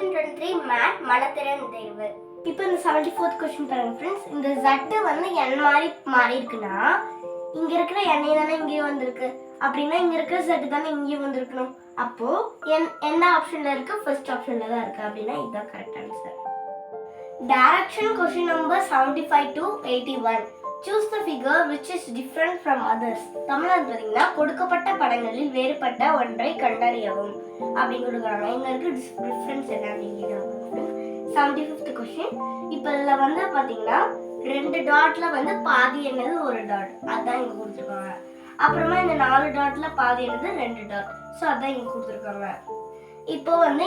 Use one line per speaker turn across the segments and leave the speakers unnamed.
Question 23 Math மனத்திறன் தேர்வு. இப்போ இந்த 74th question பாருங்க ஃப்ரெண்ட்ஸ். இந்த Z வந்து n மாறி இருக்குன்னா இங்க இருக்கிற n தானே இங்கேயும் வந்திருக்கு. அப்படின்னா இங்க இருக்கிற Z தானே இங்கேயும் வந்திருக்கணும். அப்போ எந்த ஆப்ஷன்ல இருக்கு? ஃபர்ஸ்ட் ஆப்ஷன்ல தான் இருக்கு. அப்படின்னா இதுதான் correct answer. Direction question number 75 to 81. Choose the figure which is different from others. தமிழ்ல பாத்தீங்கன்னா கொடுக்கப்பட்ட படங்களில் வேறுபட்ட ஒன்றை கண்டறியவும் அப்படின்னு கொடுக்குறாங்க. இங்க இருக்கு டிஃபரன்ஸ் என்ன அப்படிங்கிறது 75th கொஸ்டின். இப்போ இதுல வந்து பாத்தீங்கன்னா ரெண்டு டாட்ல வந்து பாதி என்னது ஒரு டாட், அதான் இங்க கொடுத்துருக்காங்க. அப்புறமா இந்த 4 டாட்ல பாதி என்னது 2 டாட், ஸோ அதான் இங்க கொடுத்துருக்காங்க. இப்போ வந்து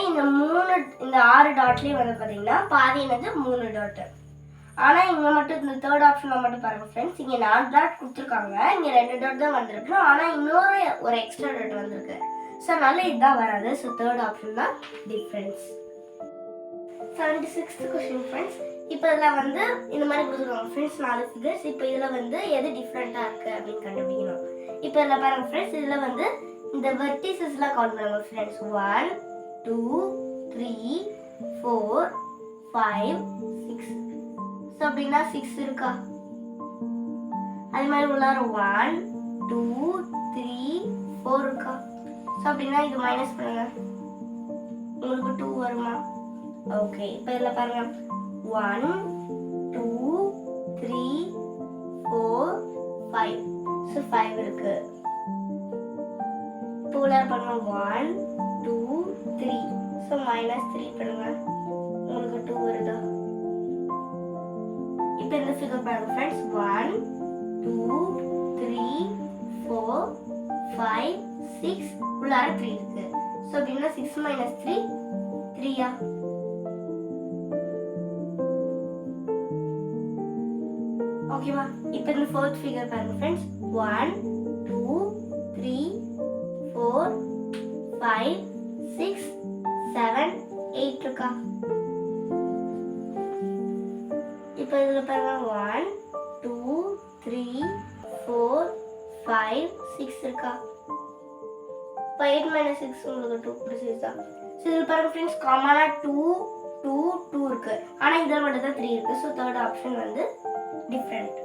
இந்த 6 டாட்லயும் வந்து பாத்தீங்கன்னா பாதி என்னது 3 டாட். ஆனா இங்க மட்டும் இந்த தேர்ட் ஆப்ஷன்ல மட்டும் பாருங்க ஃப்ரெண்ட்ஸ், இங்க 4 டாட் கொடுத்துருக்காங்க, இங்க 2 டாட் தான் வந்திருக்கு. ஆனா இன்னொரு ஒரு எக்ஸ்ட்ரா டாட் வந்திருக்கு. ஸோ அதனால இதுதான் வராது. ஸோ தேர்ட் ஆப்ஷன் தான் டிஃபரன்ஸ். 76th question friends. இப்போ இதில் வந்து இந்த மாதிரி கொடுத்துருக்காங்க ஃப்ரெண்ட்ஸ் 4 ஃபிகர்ஸ். இப்போ இதில் வந்து எது டிஃப்ரெண்ட்டாக இருக்குது அப்படின்னு கண்டுபிடிக்கணும். இப்போ இதில் பாருங்கள் ஃப்ரெண்ட்ஸ், இதில் வந்து இந்த வெர்டிசஸ்லாம் கவுண்ட் பண்ணுங்க ஃப்ரெண்ட்ஸ். 1 2 3 4 5 6. ஸோ அப்படின்னா 6 இருக்கா? அதே மாதிரி உள்ளார 1 2 3 4 இருக்கா? ஸோ அப்படின்னா இது மைனஸ் பண்ணுங்க, உங்களுக்கு 2 வருமா? ஓகே. இப்போ இதில் பாருங்க 1 2 3 4 5. ஸோ 5 இருக்கு. இப்போ உள்ளார பண்ணுங்க 1 2 3. ஸோ மைனஸ் 3 பண்ணுங்க, உங்களுக்கு 2 வருதா? இப்போ இந்த ஃபிகர் பாருங்க ஃப்ரெண்ட்ஸ். 1 2 3 4 5 6 உள்ளார 3 இருக்கு. ஸோ அப்படின்னா 6 மைனஸ் 3 3யா? ஓகேவா? இப்போ இந்த ஃபோர்த் ஃபிகர் பாருங்க ஃப்ரெண்ட்ஸ். 1 2 3 4 5 6 7 8 இருக்கா? இப்போ இதுல பாருங்க 1 2 3 4 5 6 இருக்கா? இப்போ 8 minus 6 உங்களுக்கு 2 பிடிச்சிருச்சா? ஸோ இதில் பாருங்க ஃப்ரெண்ட்ஸ், காமனாக 2 2 2 இருக்கு. ஆனால் இதில் மட்டும் தான் 3 இருக்கு. ஸோ தேர்ட் ஆப்ஷன் வந்து டிஃப்ரெண்ட்.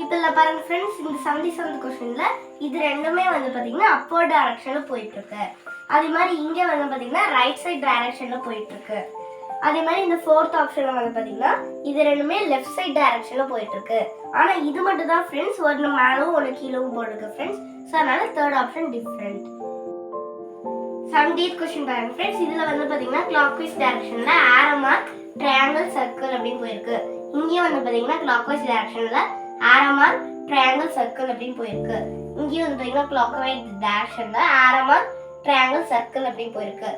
இப்போ இதில் பாருங்க ஃப்ரெண்ட்ஸ், இந்த 77th கொஸ்டின்ல இது ரெண்டுமே வந்து பார்த்தீங்கன்னா அப்போர்ட் டைரக்ஷனில் போயிட்டு இருக்கு. அதே மாதிரி இங்கே வந்து பார்த்தீங்கன்னா ரைட் சைட் டைரக்ஷனில் போயிட்டு இருக்கு. அதே மாதிரி இந்த ஃபோர்த் ஆப்ஷனில் வந்து பார்த்தீங்கன்னா இது ரெண்டுமே லெஃப்ட் சைட் டைரக்ஷனில் போயிட்டு இருக்கு. ஆனால் இது மட்டும் தான் ஃப்ரெண்ட்ஸ் ஒன்று மேலும் ஒன்று கீழவும் போட்டிருக்கு ஃப்ரெண்ட்ஸ். ஸோ அதனால third option different. 70th question பாருங்க ஃப்ரெண்ட்ஸ். இதில் வந்து பார்த்தீங்கன்னா கிளாக்வைஸ் டைரக்ஷனில் ஆரோ மார்க் ட்ரையாங்கிள் சர்க்கிள் அப்படின்னு போயிருக்கு. இங்கேயும் வந்து பார்த்தீங்கன்னா கிளாக்வைஸ் டைரக்ஷனில் ஆரோ மார்க் ட்ரையாங்கிள் சர்க்கிள் அப்படின்னு போயிருக்கு. இங்கேயும் வந்து பார்த்தீங்கன்னா கிளாக்வைஸ் டைரக்ஷனில் ஆரோ மார்க் ட்ரையாங்கிள் சர்க்கிள் அப்படின்னு போயிருக்கு.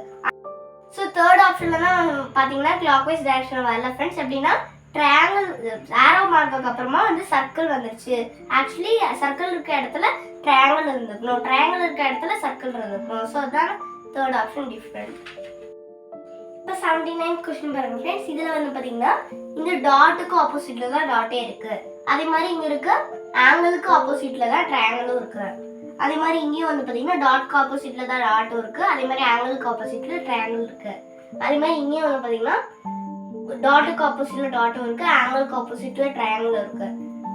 ஸோ தேர்ட் ஆப்ஷனில் தான் பார்த்தீங்கன்னா கிளாக்வைஸ் டைரக்ஷனில் வரல ஃப்ரெண்ட்ஸ். எப்படின்னா ட்ரையாங்கிள் ஆரோ மார்க்குக்கு அப்புறமா வந்து சர்க்கிள் வந்துருச்சு. ஆக்சுவலி சர்க்கிள் இருக்க இடத்துல ட்ரையாங்கிள் இருந்துக்கணும், ட்ரையாங்கிள் இருக்க இடத்துல சர்க்கிள் இருந்துக்கணும். ஸோ அதான் தேர்ட் ஆப்ஷன் டிஃப்ரெண்ட். இப்போ 79th கொஸ்டின் பாருங்க ஃப்ரெண்ட்ஸ். இதில் வந்து பார்த்தீங்கன்னா இந்த டாட்டுக்கு ஆப்போசிட்டில் தான் டாட்டே இருக்கு. அதே மாதிரி இங்கே இருக்க ஆங்கிளுக்கு ஆப்போசிட்டில் தான் ட்ரையாங்கிளும் இருக்கு. அதே மாதிரி இங்கேயும் வந்து பார்த்தீங்கன்னா டாட்க்கு ஆப்போசிட்டில் தான் டாட்டும் இருக்கு. அதே மாதிரி ஆங்கிளுக்கு ஆப்போசிட்டில் ட்ரையாங்கிள் இருக்கு. அதே மாதிரி இங்கேயும் வந்து பார்த்தீங்கன்னா டாட்டுக்கு ஆப்போசிட்டில் டாட்டும் இருக்கு, ஆங்கிளுக்கு ஆப்போசிட்டில் ட்ரையாங்கிள் இருக்கு.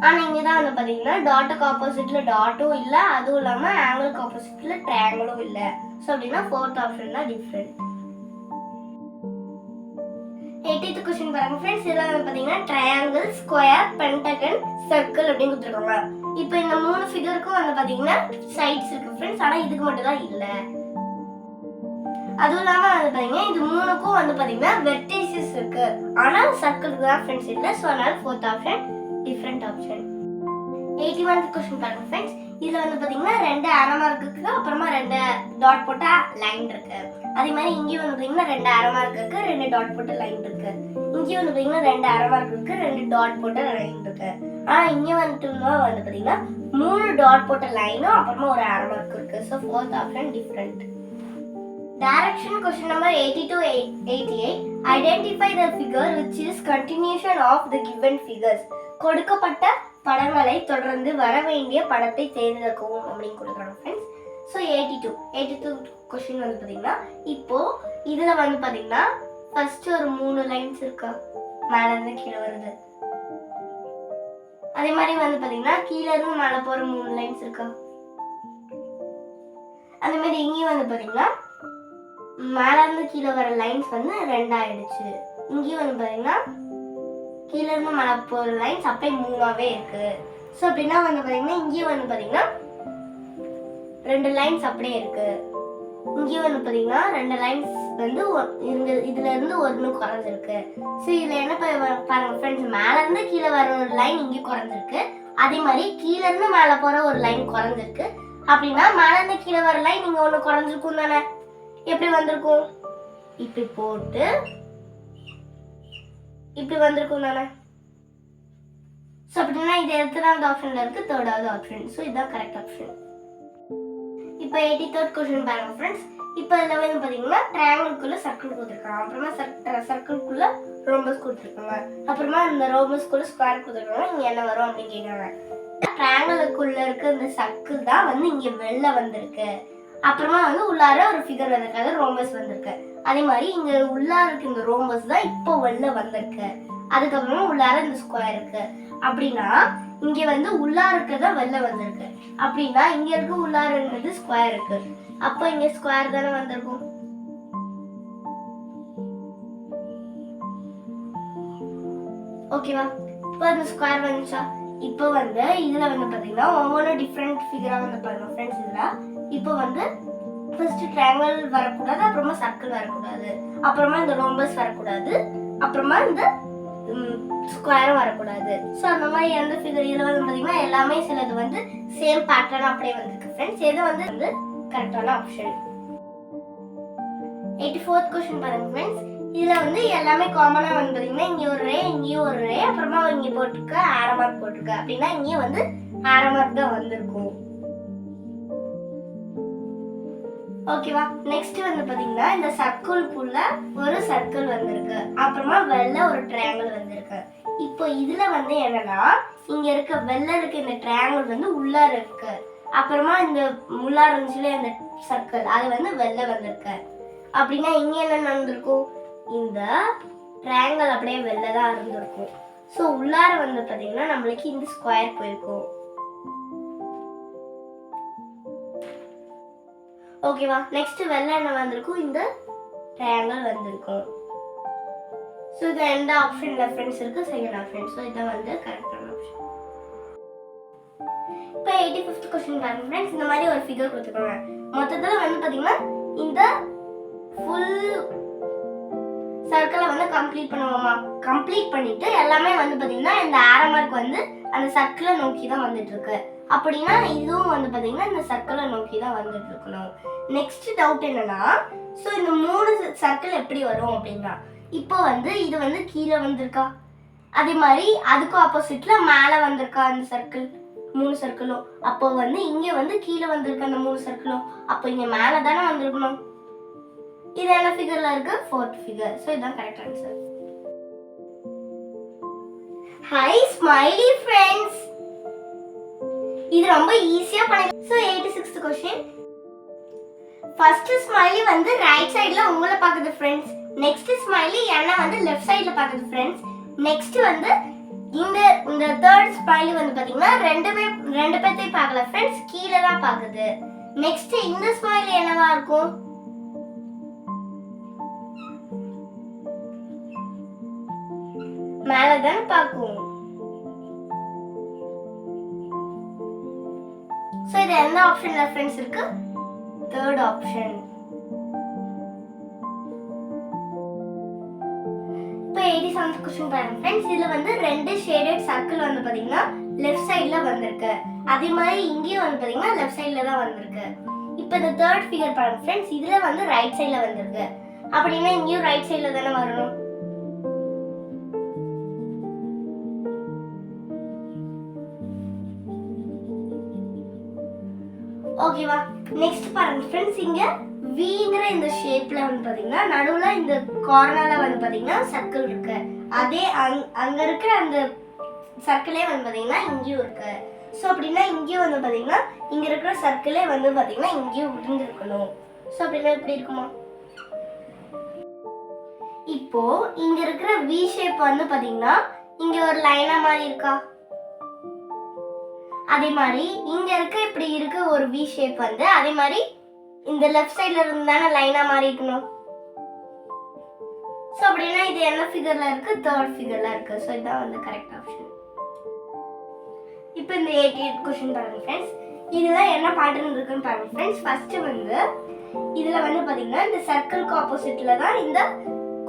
ஆனால் இங்கே தான் வந்து பார்த்தீங்கன்னா டாட்டுக்கு ஆப்போசிட்டில் டாட்டும் இல்லை, அதுவும் இல்லாமல் ஆங்கிளுக்கு ஆப்போசிட்டில் ட்ரையாங்கிளும் இல்லை. ஸோ அப்படின்னா ஃபோர்த் ஆப்ஷன் தான் டிஃப்ரெண்ட். 80th கொஸ்டின் பாருங்க ஃப்ரெண்ட்ஸ். இதெல்லாம் வந்து பார்த்தீங்கன்னா ட்ரையாங்கிள், ஸ்கொயர், பென்டகன், சர்க்கிள் அப்படின்னு கொடுத்துருக்காங்க. இப்போ இந்த 3 ஃபிகருக்கும் வந்து பார்த்தீங்கன்னா சைட்ஸ் இருக்கு ஃப்ரெண்ட்ஸ். ஆனால் இதுக்கு மட்டும் தான் இல்லை. அதுவும் இல்லாமல் வந்து பார்த்தீங்கன்னா இது 3க்கும் வந்து பார்த்தீங்கன்னா வெர்டிசஸ் இருக்கு. ஆனால் சர்க்கிளுக்கு தான் ஃப்ரெண்ட்ஸ் இல்லை. ஸோ அதனால fourth option different option. 81th question பாருங்க ஃப்ரெண்ட்ஸ். இதில் வந்து பார்த்தீங்கன்னா 2 ஆரோ மார்க் இருக்கு, அப்புறமா 2 டாட் போட்ட லைன் இருக்கு. அதே மாதிரி இங்கேயும் வந்து பார்த்தீங்கன்னா 2 ஆரோ மார்க் இருக்கு, 2 டாட் போட்ட லைன் இருக்கு. இங்கேயும் வந்து பார்த்தீங்கன்னா 2 ஆரோ மார்க் இருக்கு, 2 டாட் போட்ட லைன் இருக்கு. ஆனால் இங்கே வந்து பார்த்தீங்கன்னா 3 டாட் போட்ட லைனும் அப்புறமா ஒரு ஆரோ மார்க் இருக்கு. So fourth option different. Direction question number 80 to 88. Identify the figure which is continuation of the given figures. கொடுக்கப்பட்ட படங்களை தொடர்ந்து வர வேண்டிய படத்தை தேர்ந்தெடுக்கவும் அப்படின்னு கொடுக்குறாங்க ஃப்ரெண்ட்ஸ். ஸோ 82 கொஸ்டின் வந்து பார்த்தீங்கன்னா இப்போ இதுல வந்து பாத்தீங்கன்னா ஃபர்ஸ்ட் ஒரு 3 லைன்ஸ் இருக்கா, மேல இருந்து கீழே வருது. அதே மாதிரி வந்து பாத்தீங்கன்னா கீழே இருந்து மேல போற 3 லைன்ஸ் இருக்கா. அதே மாதிரி இங்கேயும் வந்து பாத்தீங்கன்னா மேல இருந்து கீழே வர லைன்ஸ் வந்து 2 ஆயிடுச்சு. இங்கேயும் வந்து பாத்தீங்கன்னா கீழே இருந்து மேல போற லைன்ஸ் அப்படியே 3ஆவே இருக்கு. ஸோ அப்படின்னா வந்து பாத்தீங்கன்னா இங்கேயும் வந்து பாத்தீங்கன்னா 2 லைன்ஸ் அப்படியே இருக்கு. இங்கேயும் வந்து பாத்தீங்கன்னா 2 லைன்ஸ் வந்து இதுல இருந்து ஒன்னு குறைஞ்சிருக்கு. ஸோ இதுல என்ன பாருங்க ஃப்ரெண்ட்ஸ், மேல இருந்து கீழே வர ஒரு லைன் இங்கே குறைஞ்சிருக்கு. அதே மாதிரி கீழே இருந்து மேல போற ஒரு லைன் குறைஞ்சிருக்கு. அப்படின்னா மேல இருந்து கீழே வர லைன் இங்க ஒண்ணு குறைஞ்சிருக்கும் தானே. எப்படி வந்திருக்கும்? இப்படி போட்டு இப்படி வந்திருக்கும் தானே. ஸோ அப்படின்னா இது எத்தனாவது ஆப்ஷன்ல இருக்கு? 3rd option. ஸோ இதுதான் கரெக்ட் ஆப்ஷன். இப்போ 83rd கொஸ்டின் பாருங்க ஃப்ரெண்ட்ஸ். இப்போ இதில் வந்து பார்த்தீங்கன்னா ட்ரையாங்கிள்குள்ள சர்க்கிள் கொடுத்துருக்காங்க, அப்புறமா சர்க்கிள்குள்ள ரோம்பஸ் கொடுத்துருக்காங்க, அப்புறமா இந்த ரோம்பஸ்குள்ள ஸ்கொயர் கொடுத்துருக்காங்க. இங்கே என்ன வரும் அப்படின்னு கேட்குறாங்க. ட்ரையாங்கிளுக்குள்ள இருக்க இந்த சர்க்கிள் தான் வந்து இங்கே வெளில வந்திருக்கு. அப்புறமா வந்து உள்ளார ஒரு ஃபிகர் வந்திருக்கு, அது ரோம்பஸ் வந்திருக்கு. அதே மாதிரி இங்க உள்ளார இருக்க இந்த ரோம்பஸ் தான் இப்போ வெளில வந்திருக்கு. அதுக்கப்புறமா உள்ளார இந்த ஸ்கொயர் இருக்கு. அப்படின்னா இங்க வந்து உள்ளார இருக்கிறதா வெளில வந்திருக்கு. அப்படின்னா இங்க இருக்க உள்ளார இருக்கிறது ஸ்கொயர் இருக்கு. அப்போ இங்க ஸ்கொயர் தானே வந்திருக்கும். ஓகேவா? இப்போ இந்த ஸ்கொயர் வந்துச்சா? இப்போ வந்து இதுல வந்து பாத்தீங்கன்னா ஒவ்வொன்றும் டிஃப்ரெண்ட் ஃபிகரா வந்து பாருங்க ஃப்ரெண்ட்ஸ். இதுல இப்போ வந்து ஃபர்ஸ்ட் ட்ரையாங்கிள் வரக்கூடாது, அப்புறமா சர்க்கிள் வரக்கூடாது, அப்புறமா இந்த ரோம்பஸ் வரக்கூடாது, அப்புறமா இந்த ஸ்கொயரும் வரக்கூடாது. ஸோ அந்த மாதிரி எந்த ஃபிகர் இதில் வந்து பார்த்தீங்கன்னா எல்லாமே சிலது வந்து சேம் பேட்டர்ன் அப்படியே வந்திருக்கு ஃப்ரெண்ட்ஸ். எது வந்து கரெக்டான ஆப்ஷன். 84th கொஸ்டின் பாருங்க ஃப்ரெண்ட்ஸ். இதில் வந்து எல்லாமே காமனாக வந்து பார்த்தீங்கன்னா இங்கே ஒரு ரே, இங்கேயும் ஒரு ரே, அப்புறமா இங்கே போட்டிருக்க ஆரோ மார்க் போட்டிருக்க. அப்படின்னா இங்கேயும் வந்து ஆரோ மார்க் தான் வந்திருக்கும். ஓகேவா? நெக்ஸ்ட் வந்து பாத்தீங்கன்னா இந்த சர்க்கிள்குள்ள ஒரு சர்க்கிள் வந்திருக்கு, அப்புறமா வெள்ளை ஒரு ட்ரையாங்கிள் வந்திருக்கு. இப்போ இதுல வந்து என்னன்னா இங்க இருக்க வெள்ளை இருக்க இந்த ட்ரையாங்கிள் வந்து உள்ளார இருக்கு, அப்புறமா இந்த உள்ளார இருந்துச்சுல இந்த சர்க்கிள் அது வந்து வெள்ளை வந்திருக்கு. அப்படின்னா இங்க என்ன நடந்திருக்கும்? இந்த ட்ரையாங்கிள் அப்படியே வெள்ளை தான் இருந்திருக்கும். ஸோ உள்ளார வந்து பாத்தீங்கன்னா நம்மளுக்கு இந்த ஸ்கொயர் போயிருக்கும். ஓகேவா? நெக்ஸ்ட் வெள்ளை என்ன வந்திருக்கும்? இந்த ட்ரையாங்கிள் வந்திருக்கும். ஸோ இது எந்த ஆப்ஷன்ல ஃப்ரெண்ட்ஸ் இருக்கு? Second option. ஸோ இதான் வந்து கரெக்டான ஆப்ஷன். இப்போ 85th கொஸ்டின் பாருங்க ஃப்ரெண்ட்ஸ். இந்த மாதிரி ஒரு ஃபிகர் கொடுத்துருக்காங்க. மொத்தத்தில் வந்து பார்த்தீங்கன்னா இந்த ஃபுல் சர்க்கிளை வந்து கம்ப்ளீட் பண்ணுவோமா? கம்ப்ளீட் பண்ணிட்டு எல்லாமே வந்து பார்த்தீங்கன்னா இந்த ஆரோ மார்க் வந்து அந்த சர்க்கிளை நோக்கி தான் வந்துட்டு இருக்கு. அப்படின்னா இதுவும் வந்து பார்த்தீங்கன்னா இந்த சர்க்கிளை நோக்கி தான் வந்துட்டு இருக்கணும். நெக்ஸ்ட் டவுட் என்னன்னா, ஸோ இந்த 3 சர்க்கிள் எப்படி வரும் அப்படின்னா, இப்போ வந்து இது வந்து கீழே வந்திருக்கா, அதே மாதிரி அதுக்கும் ஆப்போசிட்ல மேலே வந்திருக்கா அந்த சர்க்கிள் 3 சர்க்கிளும். அப்போ வந்து இங்கே வந்து கீழே வந்திருக்க அந்த 3 சர்க்கிளும், அப்போ இங்கே மேலே தானே வந்திருக்கணும். இது என்ன ஃபிகர்ல இருக்கு? 4th figure. ஸோ இதுதான் correct answer. High smiley friends, இது ரொம்ப ஈஸியா பண்ணி. So 86th question. First smiley வந்து ரைட் சைடுல உங்களை பாக்குது ஃப்ரெண்ட்ஸ். நெக்ஸ்ட் ஸ்மைலி என்ன வந்து லெஃப்ட் சைடுல பாக்குது ஃப்ரெண்ட்ஸ். நெக்ஸ்ட் வந்து இந்த தேர்ட் ஸ்மைலி வந்து பாத்தீங்கன்னா ரெண்டு பேர்த்தையும் பார்க்கல ஃப்ரெண்ட்ஸ், கீழே தான் பாக்குது. நெக்ஸ்ட் இந்த ஸ்மைலி என்னவா இருக்கும்? மேல தானே பார்க்கும். சோ இது எந்த ஆப்ஷன்ல ஃப்ரெண்ட்ஸ் இருக்கு? Third option. இப்போ 87th क्वेश्चन பாருங்க फ्रेंड्स. இதுல வந்து ரெண்டு ஷேடட் சர்க்கிள் வந்து பாத்தீங்கன்னா லெஃப்ட் சைடுல வந்திருக்கு. அதே மாதிரி இங்கேயும் வந்து பாத்தீங்கன்னா லெஃப்ட் சைடுல தான் வந்திருக்கு. இப்போ இந்த தேர்ட் ஃபிகர் பாருங்க फ्रेंड्स. இதுல வந்து ரைட் சைடுல வந்திருக்கு. அப்படினா இங்கேயும் ரைட் சைடுல தான வரணும். ஓகேவா? நெக்ஸ்ட் பாருங்க फ्रेंड्स. இங்க வீங்கற இந்த ஷேப்ல வந்து பாத்தீங்கன்னா நடுவுல இந்த கார்னர்ல வந்து பாத்தீங்கன்னா சர்க்கிள் இருக்கு. அதே அங்க இருக்கிற அந்த சர்க்கிளே வந்து பாத்தீங்கன்னா இங்கேயும் இருக்கு. சோ அப்படினா இங்கேயும் வந்து பாத்தீங்கன்னா இங்க இருக்கிற சர்க்கிளே வந்து பாத்தீங்கன்னா இங்கேயும் விழுந்து இருக்கணும். சோ அப்படினா எப்படி இருக்குமா? இப்போ இங்க இருக்கிற வி ஷேப் வந்து பாத்தீங்கன்னா இங்க ஒரு லைனா மாதிரி இருக்கா, அதே மாதிரி இங்க இருக்க இப்படி இருக்க ஒரு வி ஷேப் வந்து அதே மாதிரி இந்த லெஃப்ட் சைடுல இருந்து தானே லைனா மாதிரி இருக்கணும். சோ அப்படின்னா இது என்ன ஃபிகர்ல இருக்கு, தேர்ட் ஃபிகர்ல இருக்கு. சோ இதான் வந்து கரெக்ட் ஆப்ஷன். இப்போ இந்த 88 क्वेश्चन பாருங்க फ्रेंड्स. இதுல என்ன பேட்டர்ன் இருக்குன்னு பாருங்க फ्रेंड्स. ஃபர்ஸ்ட் வந்து இதுல வந்து பாத்தீங்கன்னா இந்த சர்க்கிளுக்கு ஆப்போசிட்ல தான் இந்த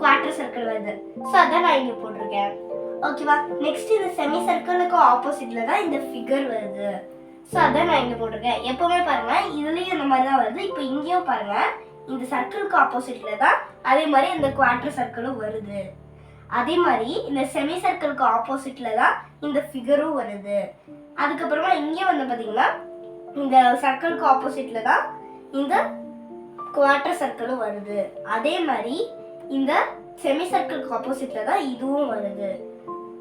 குவார்ட்டர் சர்க்கிள் வருது. சோ அத நான் இங்க போட்டுருக்கேன். ஓகேவா? நெக்ஸ்ட் இந்த செமி சர்க்கிளுக்கு ஆப்போசிட்ல தான் இந்த ஃபிகர் வருது. சோ அத நான் இங்க போட்டுருக்கேன். எப்பவுமே பாருங்க இதுலயும் இந்த மாதிரி தான் வருது. இப்போ இங்கேயும் பாருங்க இந்த சர்க்கிளுக்கு ஆப்போசிட்ல தான் அதே மாதிரி இந்த குவார்ட்டர் சர்க்கிளும் வருது. அதே மாதிரி இந்த செமி சர்க்கிளுக்கு ஆப்போசிட்ல தான் இந்த ஃபிகரும் வருது. அதுக்கப்புறமா இங்கே வந்து பாத்தீங்கன்னா இந்த சர்க்கிளுக்கு ஆப்போசிட்ல தான் இந்த குவார்ட்டர் சர்க்கிளும் வருது. அதே மாதிரி இந்த செமி சர்க்கிளுக்கு ஆப்போசிட்ல தான் இதுவும் வருது.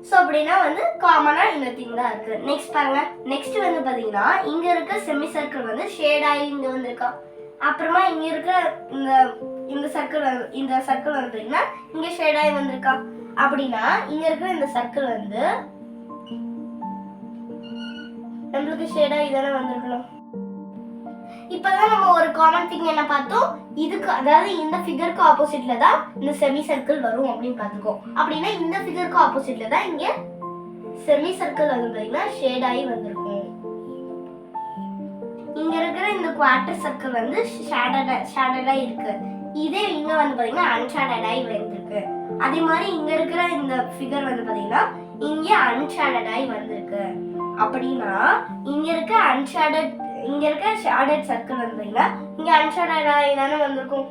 ஸோ அப்படின்னா வந்து காமனா இந்த திங் தான் இருக்கு. நெக்ஸ்ட் பாருங்க, நெக்ஸ்ட் வந்து பாத்தீங்கன்னா இங்க இருக்க செமி சர்க்கிள் வந்து ஷேட் ஆகி இங்க வந்திருக்கா. அப்புறமா இங்க இருக்க இந்த இந்த சர்க்கிள் வந்து பாத்தீங்கன்னா இங்க ஷேட் ஆகி வந்திருக்கா. அப்படின்னா இங்க இருக்கிற இந்த சர்க்கிள் வந்து நம்மளுக்கு ஷேட் ஆகி தானே வந்திருக்கணும். இப்பதான் நம்ம ஒரு காமன் திங் என்ன பார்த்தோம், இதுக்கு அதாவது இந்த ஃபிகருக்கு ஆப்போசிட்ல தான் இந்த செமி சர்க்கிள் வரும் அப்படின்னு பார்த்துக்கோம். அப்படின்னா இந்த ஃபிகருக்கு ஆப்போசிட்ல தான் இங்க செமி சர்க்கிள் வந்து பாத்தீங்கன்னா ஷேட் ஆகி வந்திருக்கும். இங்க இருக்கிற இந்த குவார்ட்டர் சர்க்கிள் வந்து ஷேடடா இருக்கு. இதே இங்க வந்து பாத்தீங்கன்னா அன்ஷேடட் ஆகி வந்திருக்கு. அதே மாதிரி இங்க இருக்கிற இந்த ஃபிகர் வந்து பாத்தீங்கன்னா இங்க அன்ஷேடட் ஆகி வந்திருக்கு. அப்படின்னா இங்க இருக்க ஷேடட் சர்க்கிள் வந்து பாத்தீங்கன்னா இங்க அன்ஷேடட் ஆகி தானே வந்திருக்கும்.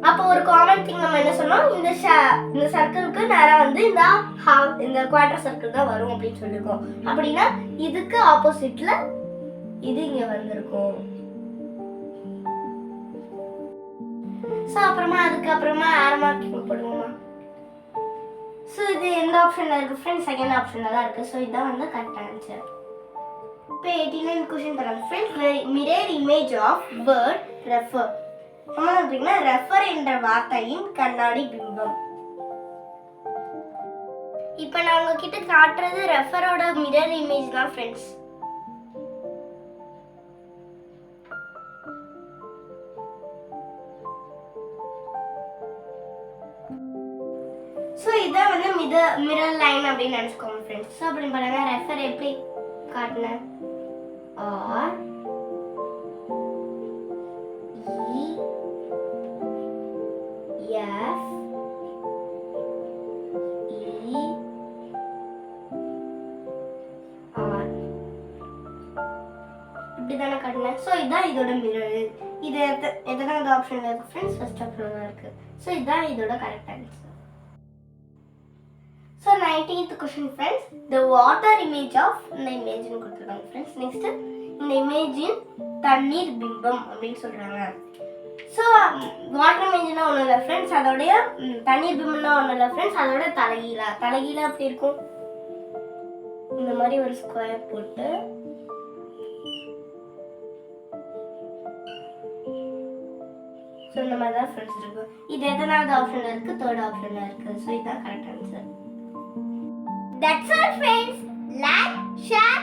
அப்போ ஒரு காமன் திங் நம்ம என்ன சொன்னோம், இந்த சர்க்கிளுக்கு நேரா வந்து இந்த குவார்ட்டர் சர்க்கிள் தான் வரும் அப்படின்னு சொல்லிருக்கோம். அப்படின்னா இதுக்கு ஆப்போசிட்ல இது இங்க வந்திருக்கும். சோ அப்புறமா அதுக்கப்புறமா ஆரோ மார்க்கிங் போடுவோமா. சோ இது எந்த ஆப்ஷன்ல இருக்கு फ्रेंड्स, செகண்ட் ஆப்ஷன்ல தான் இருக்கு. சோ இதான் வந்து கரெக்ட் ஆன்சர். இப்போ 89 क्वेश्चन பாருங்க friends. Mirror image of word refer. நம்ம அப்படினா ரெஃபர் என்ற வார்த்தையின் கண்ணாடி பிம்பம். இப்போ நான் உங்ககிட்ட காட்டுறது ரெஃபரோட மிரர் இமேஜ் தான் फ्रेंड्स. சோ இத வந்து மிரர் லைன் அப்படி நினைச்சுக்கோங்க फ्रेंड्स. சோ அப்படி பாருங்க ரெஃபர் எப்படி காட்டன R E F E R இப்படி தான காட்டன. சோ இதான் இதோட மிரர். இது எத்தனாவது ஆப்ஷன்ல இருக்கு फ्रेंड्स, ஃபர்ஸ்ட் ஆப்ஷன்ல இருக்கு. சோ இதான் இதோட correct answer. So 19th question friends, the water image of இந்த image னு கொடுத்திருக்காங்க friends. next இந்த image இன் தண்ணீர் பிம்பம் அப்படினு சொல்றாங்க. so water image னா ஒண்ணும் இல்ல friends, அதோட தண்ணீர் பிம்பம்னா ஒண்ணும் இல்ல friends, அதோட தலைகீழா எப்படி இருக்கும், இந்த மாதிரி ஒரு ஸ்கொயர் போட்டு so இந்த மாதிரி தான் friends இருக்கு. இது எத்தனாவது ஆப்ஷன்ல இருக்கு, தேர்ட் ஆப்ஷன்ல இருக்கு. so இதான் correct answer. That's all friends. Like, share